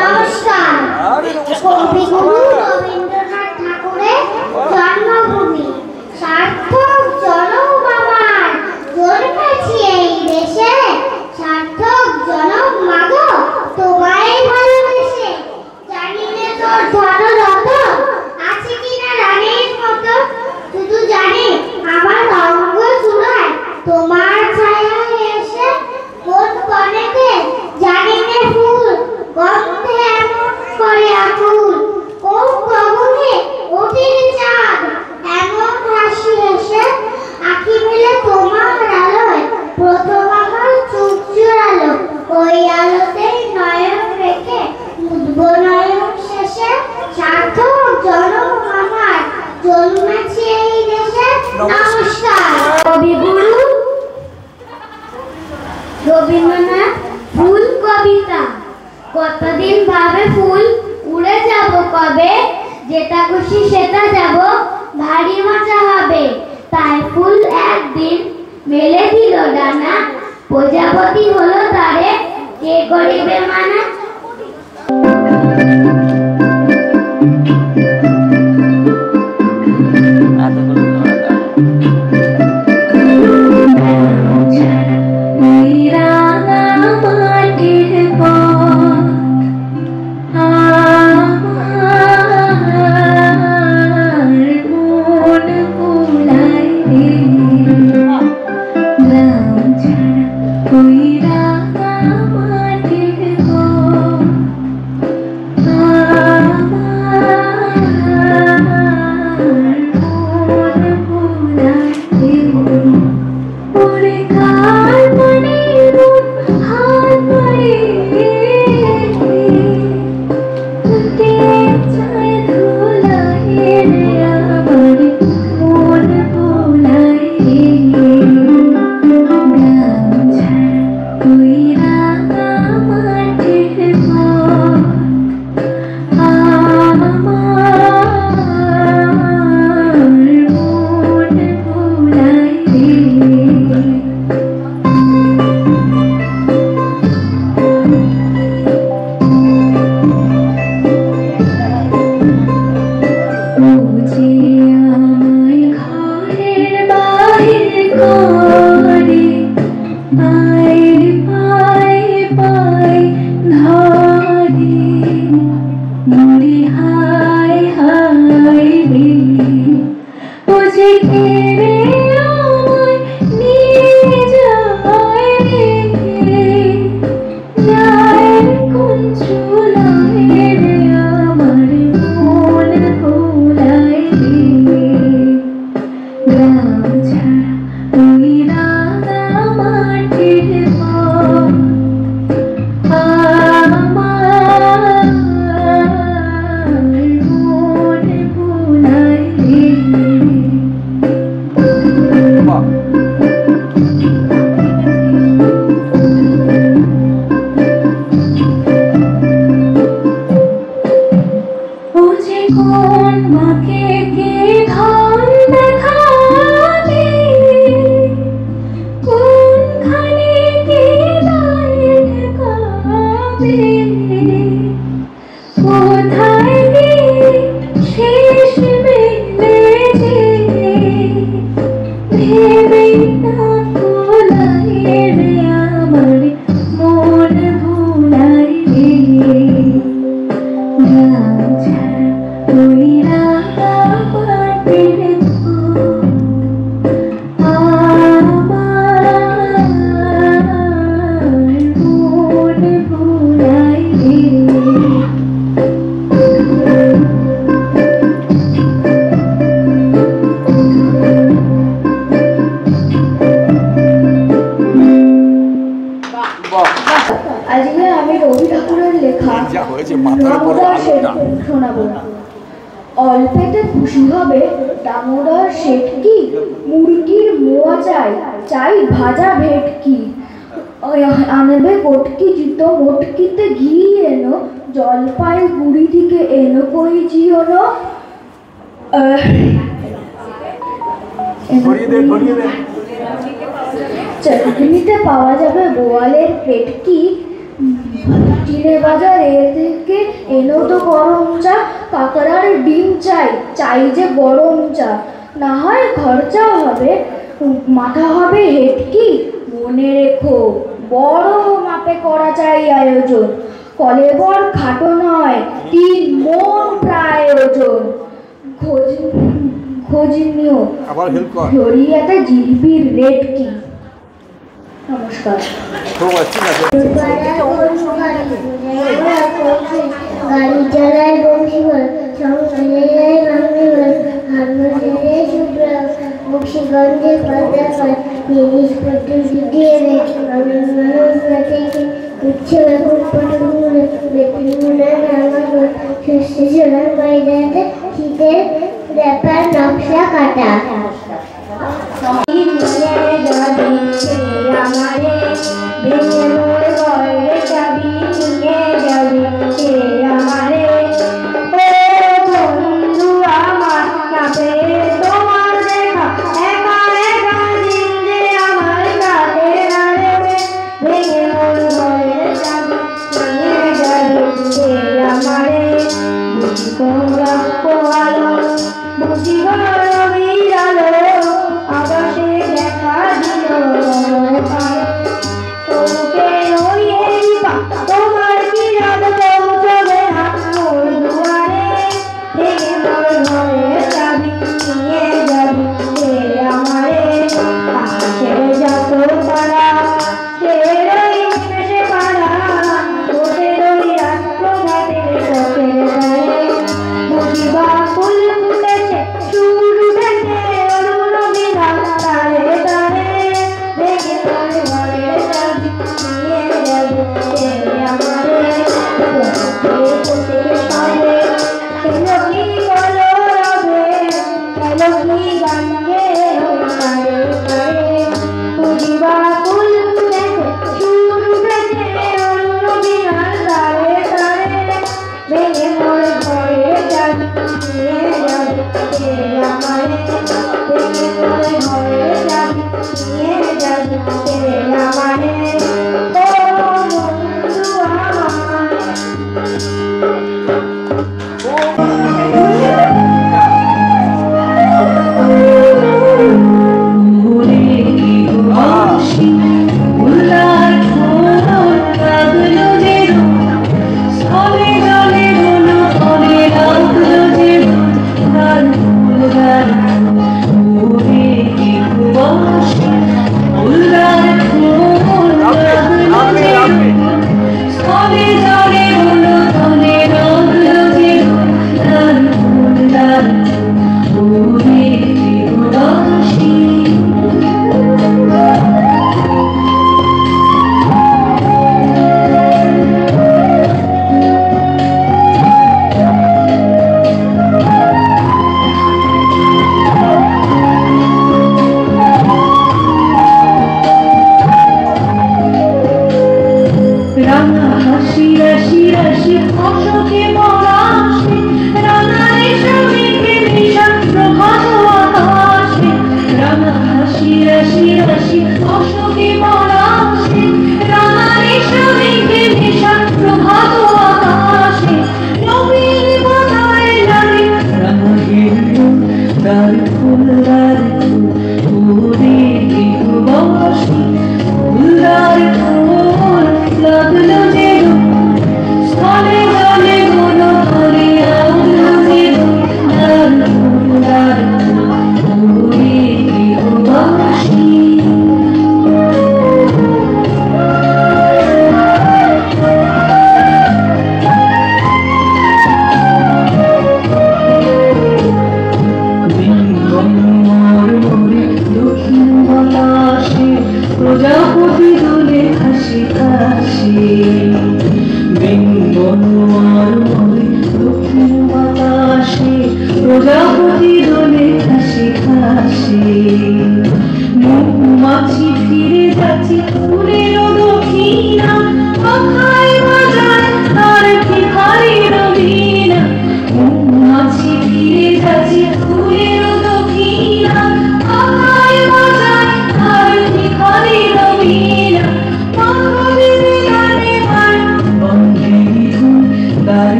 নমস্কার। কবিগুরু রবীন্দ্রনাথ ঠাকুরের জন্মভূমি সার্থক জনম আমার, জন্মেছি এই দেশে, সার্থক জনম মাগো তোমায় ভালোবেসে। জানি না তোর ধনরত্ন আছে কিনা রানীর মতো, শুধু জানি আমার অঙ্গ চূড়ায় তোমার ছায়া এসে। কোন বনেতে জানি না ফুল গন্ধে এমন করে আকুল, কোন গগনে ওঠের চাঁদ এমন হাসি হেসে। আঁখি মেলে তোমার আলোয় প্রথম আমার চোখ জোড়ালো, ওই আলোতেই নয়ন রেখে মুদবো নয়ন শেষে। সার্থক জনম আমার, জন্মেছি এই দেশে। নমস্কার। কবিগুরু রবীন্দ্রনাথ। ফুল কবিতা। কতদিন ভাবে ফুল উড়ে যাব কবে, যেটা খুশি সেটা যাব, ভারী মজা হবে। তাই ফুল একদিন মেলে দিল ডানা, প্রজাপতি হলো তারে কে করিবে মানা। আজকে আমি রবি ঠাকুরের লেখা শোনাবো। অল্পেতে খুশি হবে দামোদর শেঠ কি, মুরগির মোয়া চাই, চাই ভাজা ভেটকি। আনবে কটকি জিত মোটকিতে ঘি এনো, জলপাই গুড়ি থেকে এনো কই জিওনো। চাটনিতে পাওয়া যাবে বোয়ালের পেটকি, চিনে বাজারে থেকে এলো তো গরম চা, কাকড়ার ডিম চাই, চাই যে গরম চা। না হয় খরচাও হবে, মাথা হবে হেটকি। মনে রেখো বড় মাপে করা চাই আয়োজন, কলেবর খাটো নয়, 3 মণ প্রায় ওজন। খোঁজ নিও ফ্লোরিয়াতে জিলিপির রেট কি? নমস্কার। গাড়ি চালায় বংশীবল, সংসারে যায় বাংলিবল, হারমোনিয়ামে শুভ্র, বংশীগঞ্জে পাতাফল, জিনিসপত্র শিখিয়ে দেয়, আমি মানুষ না থেকে উচ্ছে এখন পটলগুলো, বেতন গুলো নামাগুলো, শস্য সোনার ময়দাতে শীতের ব্যাপার নকশা কাটা। আমারে ভেঙে মোর ঘরে যাবি, নিয়ে যাবি কে আমারে। ও বন্ধু আমার, না পেয়ে তোমার দেখা, একা একা দিন যে আমার কাটে না রে। ভেঙে মোর ঘরে যাবি, নিয়ে যাবি কে আমারে। বুঝি তোমরা পোহালো, বুঝি গরমের আলো, আকাশে দেখা দিল তোমার কি রাত পৌঁছবে না মোর দুয়ারে। ভেঙে মোর ঘরে যাবি, নিয়ে যাবি কে আমারে। ছেড়ে যত পাড়া, ছেড়ে নিমেষে পাড়া, বসে রই রাত্রঘাটের পথের ধারে। বুঝিবা ফুল ফুটেছে, সুর উঠেছে, অরুণ বিধান তারে তারে। ভেঙে মোর ঘরে যাবি, নিয়ে যাবি কে আমারে। কোথেকে সবে এলো কি কলরবে, এলো কি গান গেয়ে তারে তারে। বুঝিবা ফুল ফুটেছে, সুর উঠেছে, অরুণ বিধান তারে তারে। ভেঙে মোর ঘরে যাবি, নিয়ে যাবি কে আমারে। ভেঙে মোর ঘরে যাবি, নিয়ে যাবি কে আমারে। ও বন্ধু আমার।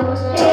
Bye.